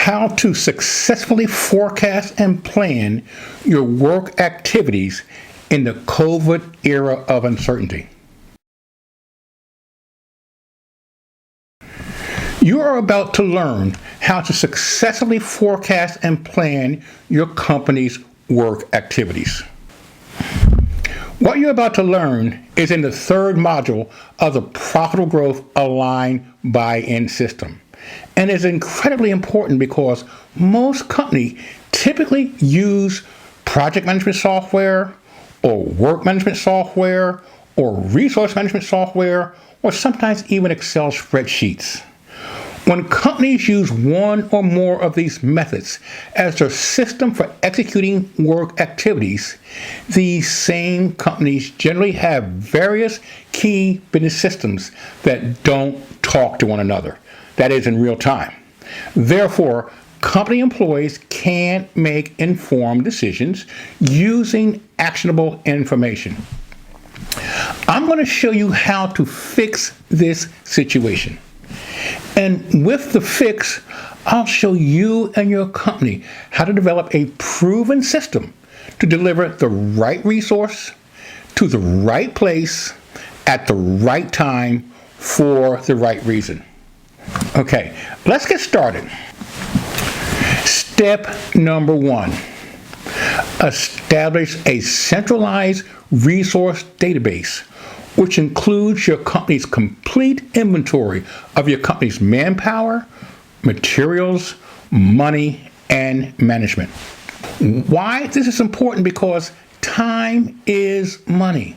how to successfully forecast and plan your work activities in the COVID era of uncertainty. You are about to learn how to successfully forecast and plan your company's work activities. What you're about to learn is in the third module of the Profitable Growth Align Buy-in System, and is incredibly important because most companies typically use project management software or work management software or resource management software or sometimes even Excel spreadsheets. When companies use one or more of these methods as their system for executing work activities, these same companies generally have various key business systems that don't talk to one another. That is, in real time. Therefore, company employees can't make informed decisions using actionable information. I'm going to show you how to fix this situation. And with the fix, I'll show you and your company how to develop a proven system to deliver the right resource to the right place at the right time for the right reason. Okay, let's get started. Step number 1. Establish a centralized resource database, which includes your company's complete inventory of your company's manpower, materials, money, and management. Why this is important? Because time is money.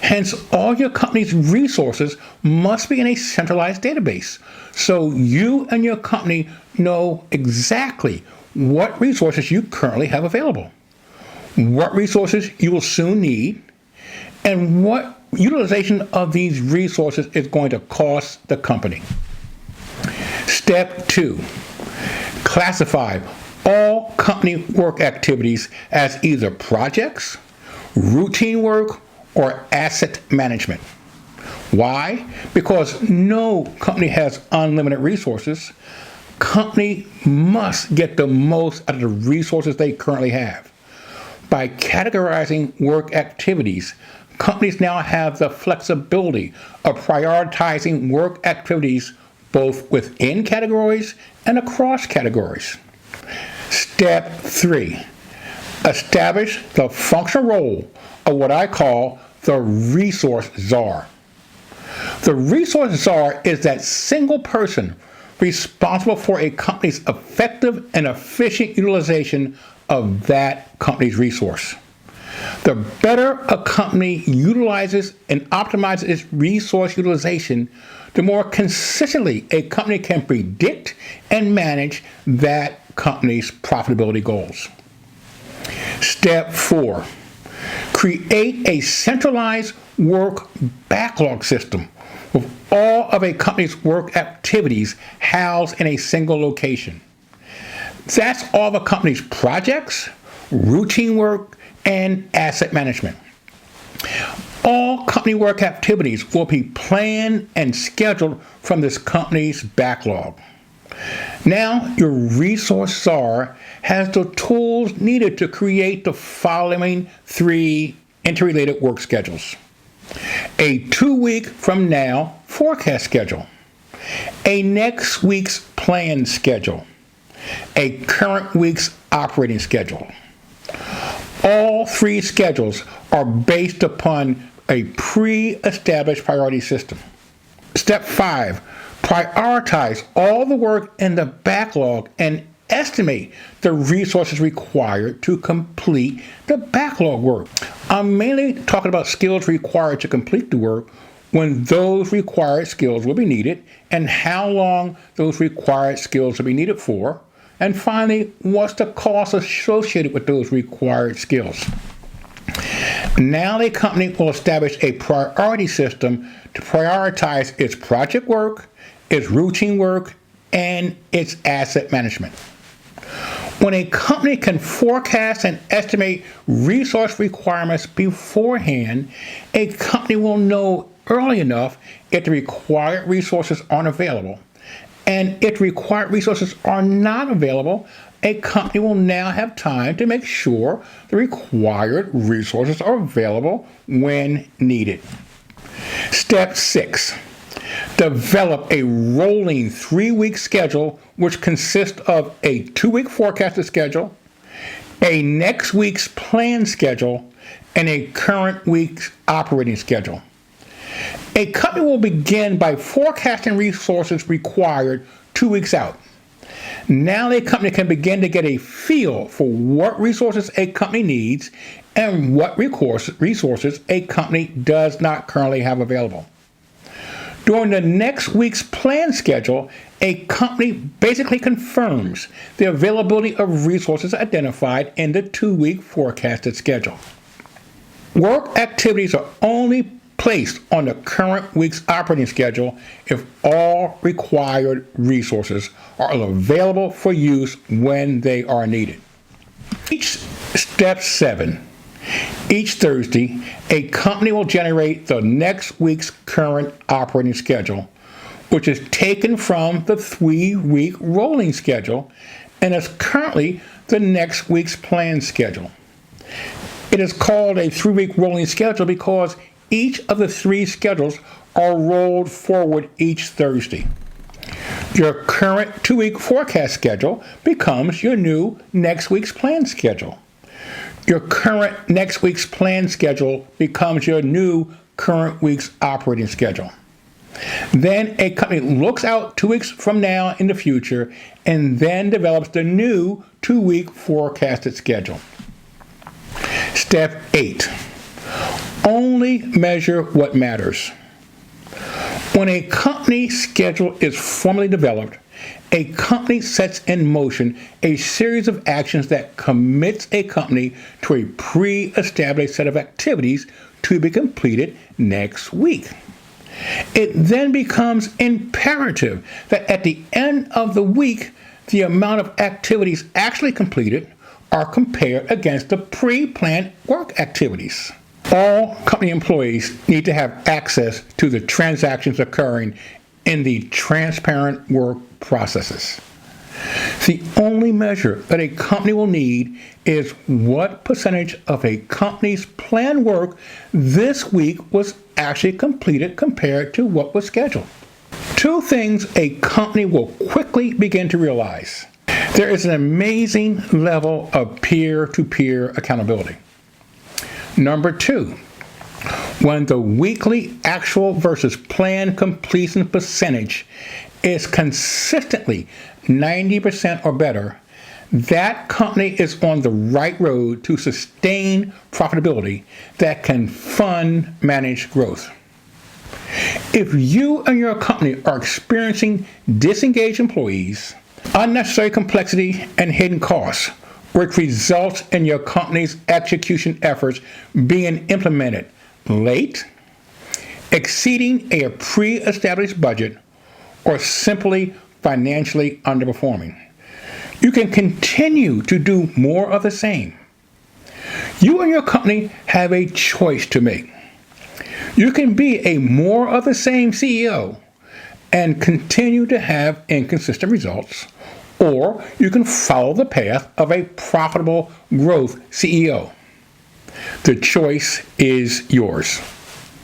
Hence, all your company's resources must be in a centralized database, so you and your company know exactly what resources you currently have available, what resources you will soon need, and what utilization of these resources is going to cost the company. Step 2, classify all company work activities as either projects, routine work, or asset management. Why? Because no company has unlimited resources. Company must get the most out of the resources they currently have. By categorizing work activities, companies now have the flexibility of prioritizing work activities both within categories and across categories. Step 3, establish the functional role of what I call the resource czar. The resource czar is that single person responsible for a company's effective and efficient utilization of that company's resource. The better a company utilizes and optimizes its resource utilization, the more consistently a company can predict and manage that company's profitability goals. Step 4, create a centralized work backlog system with all of a company's work activities housed in a single location. That's all the company's projects, routine work, and asset management. All company work activities will be planned and scheduled from this company's backlog. Now, your resource czar has the tools needed to create the following 3 interrelated work schedules. A 2-week from now forecast schedule, a next week's planned schedule, a current week's operating schedule. All 3 schedules are based upon a pre-established priority system. Step 5, prioritize all the work in the backlog and estimate the resources required to complete the backlog work. I'm mainly talking about skills required to complete the work, when those required skills will be needed, and how long those required skills will be needed for, and finally, what's the cost associated with those required skills. Now the company will establish a priority system to prioritize its project work, its routine work, and its asset management. When a company can forecast and estimate resource requirements beforehand, a company will know early enough if the required resources aren't available and if required resources are not available, a company will now have time to make sure the required resources are available when needed. Step 6. Develop a rolling 3-week schedule which consists of a 2-week forecasted schedule, a next week's planned schedule, and a current week's operating schedule. A company will begin by forecasting resources required 2 weeks out. Now a company can begin to get a feel for what resources a company needs and what resources a company does not currently have available. During the next week's planned schedule, a company basically confirms the availability of resources identified in the 2-week forecasted schedule. Work activities are only placed on the current week's operating schedule if all required resources are available for use when they are needed. Step 7. Each Thursday, a company will generate the next week's current operating schedule, which is taken from the 3-week rolling schedule and is currently the next week's planned schedule. It is called a 3-week rolling schedule because each of the 3 schedules are rolled forward each Thursday. Your current 2-week forecast schedule becomes your new next week's planned schedule. Your current next week's planned schedule becomes your new current week's operating schedule. Then a company looks out 2 weeks from now in the future and then develops the new 2-week forecasted schedule. Step 8. Only measure what matters. When a company's schedule is formally developed, a company sets in motion a series of actions that commits a company to a pre-established set of activities to be completed next week. It then becomes imperative that at the end of the week, the amount of activities actually completed are compared against the pre-planned work activities. All company employees need to have access to the transactions occurring in the transparent work processes. The only measure that a company will need is what percentage of a company's planned work this week was actually completed compared to what was scheduled. 2 things a company will quickly begin to realize. There is an amazing level of peer-to-peer accountability. Number 2, when the weekly actual versus planned completion percentage is consistently 90% or better, that company is on the right road to sustain profitability that can fund managed growth. If you and your company are experiencing disengaged employees, unnecessary complexity, and hidden costs, which results in your company's execution efforts being implemented late, exceeding a pre-established budget, or simply financially underperforming, you can continue to do more of the same. You and your company have a choice to make. You can be a more of the same CEO and continue to have inconsistent results, or you can follow the path of a profitable growth CEO. The choice is yours.